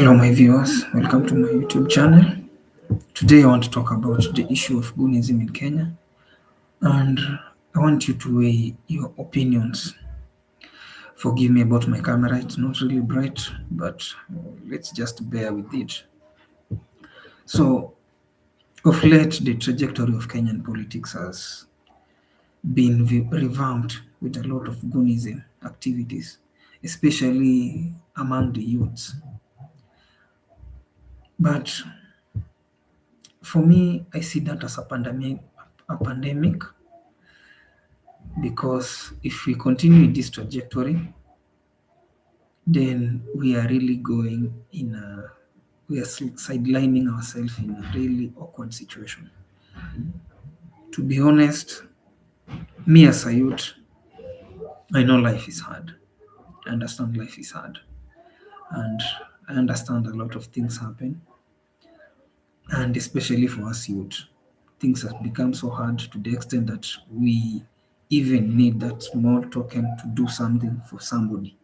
Hello, my viewers. Welcome to my YouTube channel. Today, I want to talk about the issue of Goonism in Kenya, and I want you to weigh your opinions. Forgive me about my camera, it's not really bright, but let's just bear with it. So, of late, the trajectory of Kenyan politics has been revamped with a lot of Goonism activities, especially among the youths. But for me, I see that as a pandemic because if we continue this trajectory, then we are really going in a we are sidelining ourselves in a really awkward situation. To be honest, me as a youth, I know life is hard. I understand life is hard, and I understand a lot of things happen, and especially for us youth, things have become so hard to the extent that we even need that small token to do something for somebody.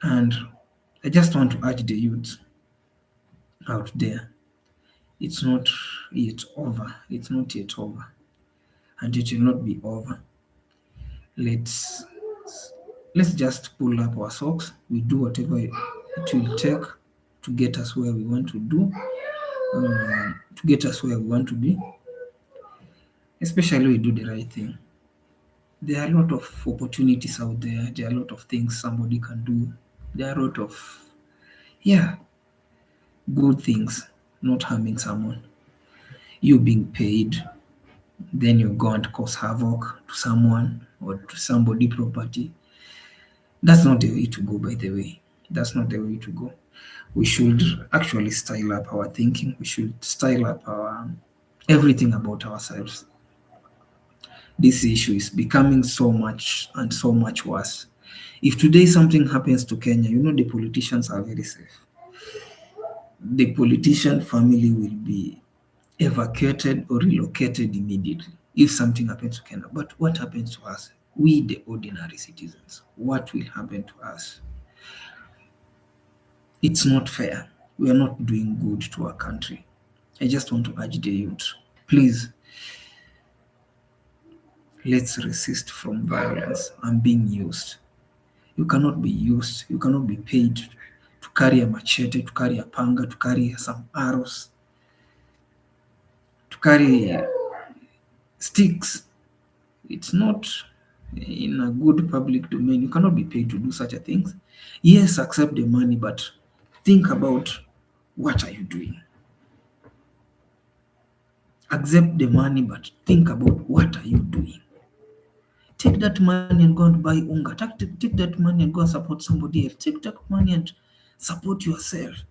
And I just want to urge the youth out there. It's not yet over. It's not yet over. And it will not be over. Let's let's just pull up our socks. We do whatever it will take to get us where we want to do, to get us where we want to be. Especially we do the right thing. There are a lot of opportunities out there. There are a lot of things somebody can do. There are a lot of yeah, good things, not harming someone. You being paid, then you go and cause havoc to someone or to somebody property. That's not the way to go, by the way. That's not the way to go. We should actually style up our thinking. We should style up our everything about ourselves. This issue is becoming so much and so much worse. If today something happens to Kenya, the politicians are very safe. The politician family will be evacuated or relocated immediately if something happens to Kenya. But what happens to us? We, the ordinary citizens, what will happen to us? It's not fair. We are not doing good to our country. I just want to urge the youth, please, let's resist from violence and being used. You cannot be used. You cannot be paid to carry a machete, to carry a panga, to carry some arrows, to carry sticks. It's not in a good public domain. You cannot be paid to do such a thing. Yes, accept the money, but think about what are you doing. Accept the money, but think about what are you doing. Take that money and go and buy unga. Take that money and go and support somebody else. Take that money and support yourself.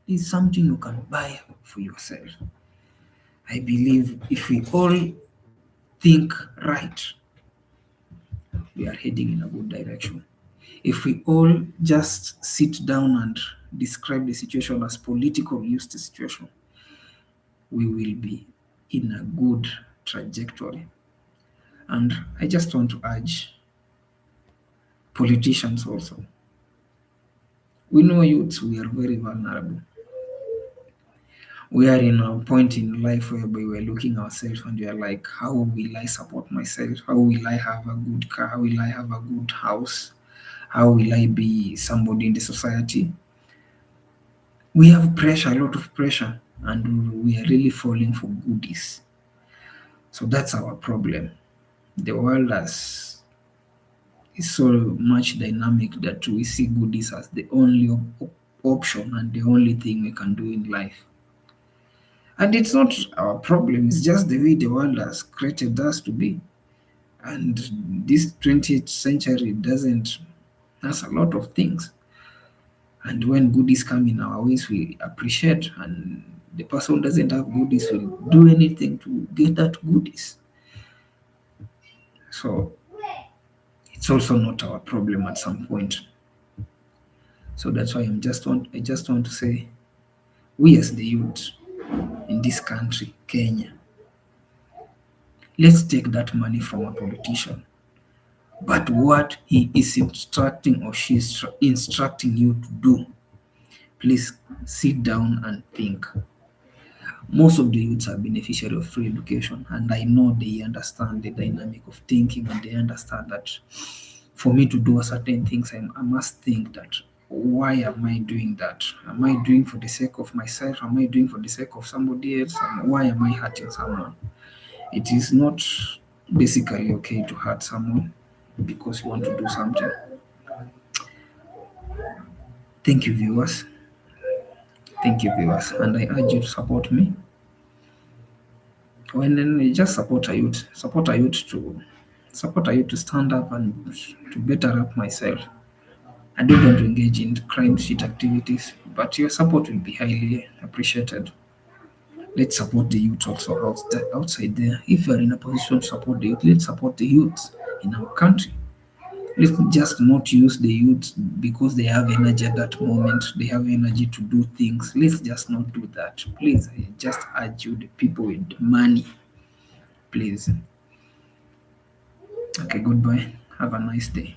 It's something you can buy for yourself. I believe if we all think right, we are heading in a good direction. If we all just sit down and describe the situation as political used situation, we will be in a good trajectory. And I just want to urge politicians also. We know youths, we are very vulnerable. We are in a point in life whereby we are looking ourselves and we are like, how will I support myself? How will I have a good car? How will I have a good house? How will I be somebody in the society? We have pressure, a lot of pressure, and we are really falling for goodies. So that's our problem. The world is so much dynamic that we see goodies as the only option and the only thing we can do in life. And it's not our problem, it's just the way the world has created us to be. And this 20th century doesn't has a lot of things. And when goodies come in our ways, we appreciate, and the person who doesn't have goodies will do anything to get that goodies. So it's also not our problem at some point. So that's why I just want to say, we as the youth in this country, Kenya, let's take that money from a politician. But what he is instructing or she is instructing you to do, Please sit down and think. Most of the youths are beneficiary of free education, and I know they understand the dynamic of thinking, and they understand that for me to do a certain things, I must think that why am I doing that? Am I doing for the sake of myself? Am I doing for the sake of somebody else? And why am I hurting someone? It is not basically okay to hurt someone because you want to do something. Thank you, viewers. Thank you, viewers. And I urge you to support me. When you just support a youth to stand up and to better up myself. I don't want to engage in crime shit activities, but your support will be highly appreciated. Let's support the youth also outside there. If you are in a position to support the youth, let's support the youth in our country. Let's just not use the youth because they have energy at that moment. They have energy to do things. Let's just not do that. Please, I just urge you, the people with money, please. Okay, goodbye. Have a nice day.